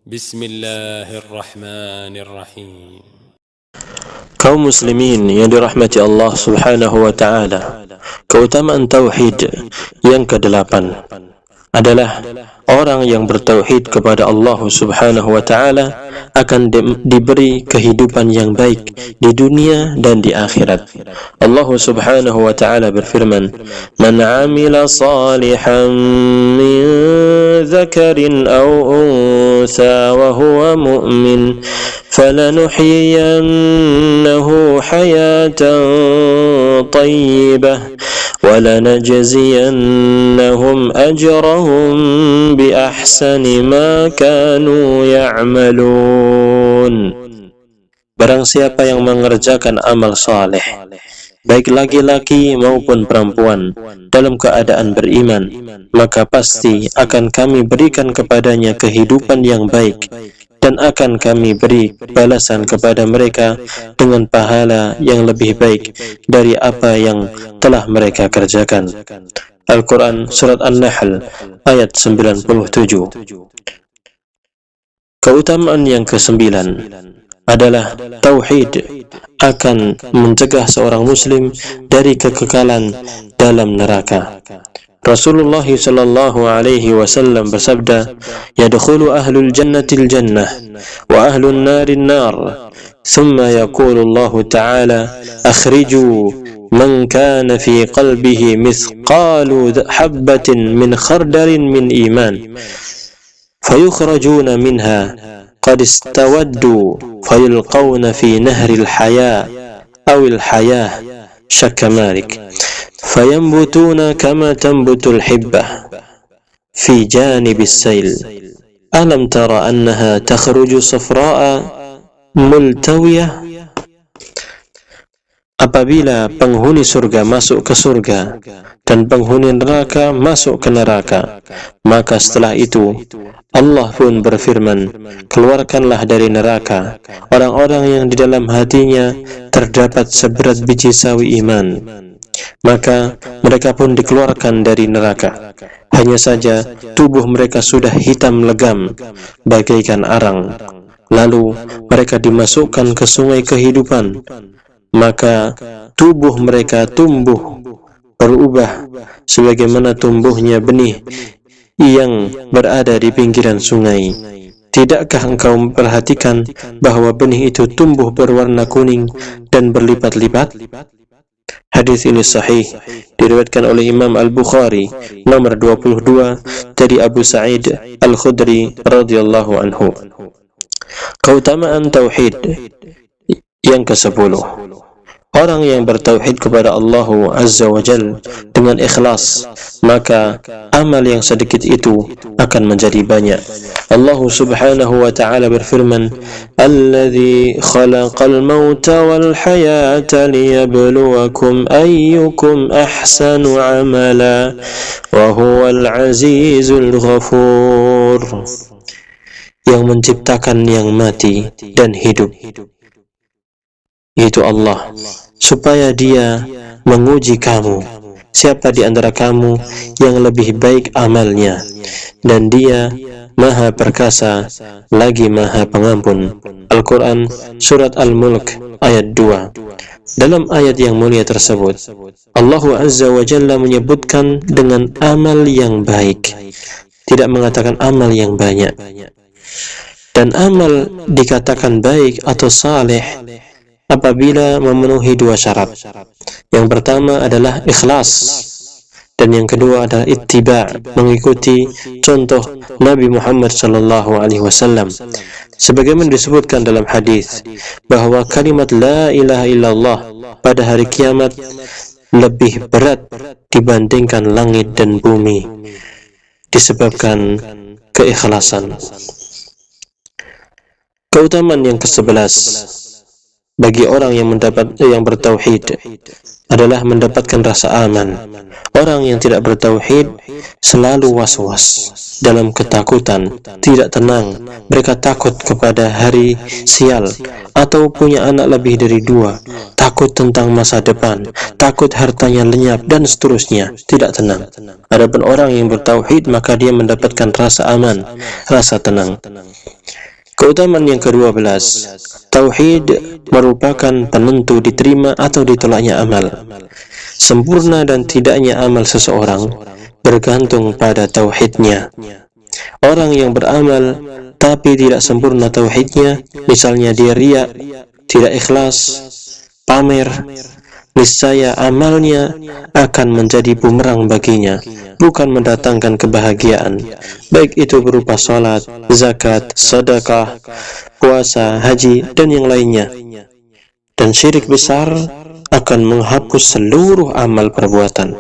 Bismillahirrahmanirrahim. Kaum muslimin yang dirahmati Allah Subhanahu wa taala, keutamaan tauhid yang ke-8 adalah orang yang bertauhid kepada Allah Subhanahu wa taala akan diberi kehidupan yang baik di dunia dan di akhirat. Allah Subhanahu wa taala berfirman, "Man 'amila salihan min dzakarin aw untha wa huwa mu'min falanuhyiyannahu hayatan thayyibah وَلَنَجْزِيَنَّهُمْ أَجْرَهُمْ بِأَحْسَنِ مَا كَانُوا يَعْمَلُونَ. Barang siapa yang mengerjakan amal saleh, baik laki-laki maupun perempuan, dalam keadaan beriman, maka pasti akan kami berikan kepadanya kehidupan yang baik, dan akan kami beri balasan kepada mereka dengan pahala yang lebih baik dari apa yang telah mereka kerjakan. Al-Quran Surat An-Nahl ayat 97. Keutamaan yang ke-9 adalah tauhid akan mencegah seorang muslim dari kekekalan dalam neraka. Rasulullah sallallahu alaihi wasallam bersabda, "Yadkhulu ahlul jannatil jannah wa ahlun narin nar." Thumma yaqulu Allah Ta'ala, "Akhriju man kana fi qalbihi mithqalu habbatin min khardalin min iman." Fayukhrajuna minha qad istawaddu fayulqawna fi nahril haya awil hayah syakka Malik. فينبتون كما تنبت الحبة في جانب السيل ألم تر أنها تخرج صفراء ملتوية. Apabila penghuni surga masuk ke surga dan penghuni neraka masuk ke neraka, maka setelah itu Allah pun berfirman, "Keluarkanlah dari neraka orang-orang yang di dalam hatinya terdapat seberat biji sawi iman." Maka mereka pun dikeluarkan dari neraka. Hanya saja tubuh mereka sudah hitam legam bagaikan arang. Lalu mereka dimasukkan ke sungai kehidupan. Maka tubuh mereka tumbuh berubah sebagaimana tumbuhnya benih yang berada di pinggiran sungai. Tidakkah engkau memperhatikan bahwa benih itu tumbuh berwarna kuning dan berlipat-lipat? Hadis ini sahih, diriwayatkan oleh Imam Al-Bukhari nomor 22 dari Abu Sa'id Al-Khudri radhiyallahu anhu. Keutamaan tauhid yang ke-10. Orang yang bertauhid kepada Allah Azza wa Jal dengan ikhlas, maka amal yang sedikit itu akan menjadi banyak. Allah Subhanahu wa ta'ala berfirman, "Alladzi khalaqal mauta wal hayata liyabluwakum ayyukum ahsanu amala wa huwal azizul ghafur." Yang menciptakan yang mati dan hidup, yaitu Allah, supaya Dia menguji kamu, siapa di antara kamu yang lebih baik amalnya, dan Dia Maha Perkasa lagi Maha Pengampun. Al-Quran Surat Al-Mulk ayat 2. Dalam ayat yang mulia tersebut, Allah Azza wa Jalla menyebutkan dengan amal yang baik, tidak mengatakan amal yang banyak. Dan amal dikatakan baik atau saleh apabila memenuhi dua syarat. Yang pertama adalah ikhlas, dan yang kedua adalah ittiba', mengikuti contoh Nabi Muhammad sallallahu alaihi wasallam. Sebagaimana disebutkan dalam hadis bahwa kalimat la ilaha illallah pada hari kiamat lebih berat dibandingkan langit dan bumi disebabkan keikhlasan. Keutamaan yang ke-11 bagi orang yang bertauhid adalah mendapatkan rasa aman. Orang yang tidak bertauhid selalu was-was, dalam ketakutan, tidak tenang. Mereka takut kepada hari sial, atau punya anak lebih dari 2, takut tentang masa depan, takut hartanya lenyap, dan seterusnya, tidak tenang. Adapun orang yang bertauhid, maka dia mendapatkan rasa aman, rasa tenang. Keutamaan yang ke-12, tauhid merupakan penentu diterima atau ditolaknya amal. Sempurna dan tidaknya amal seseorang bergantung pada tauhidnya. Orang yang beramal tapi tidak sempurna tauhidnya, misalnya dia riya, tidak ikhlas, pamer, niscaya amalnya akan menjadi bumerang baginya, bukan mendatangkan kebahagiaan, baik itu berupa salat, zakat, sedekah, puasa, haji, dan yang lainnya. Dan syirik besar akan menghapus seluruh amal perbuatan.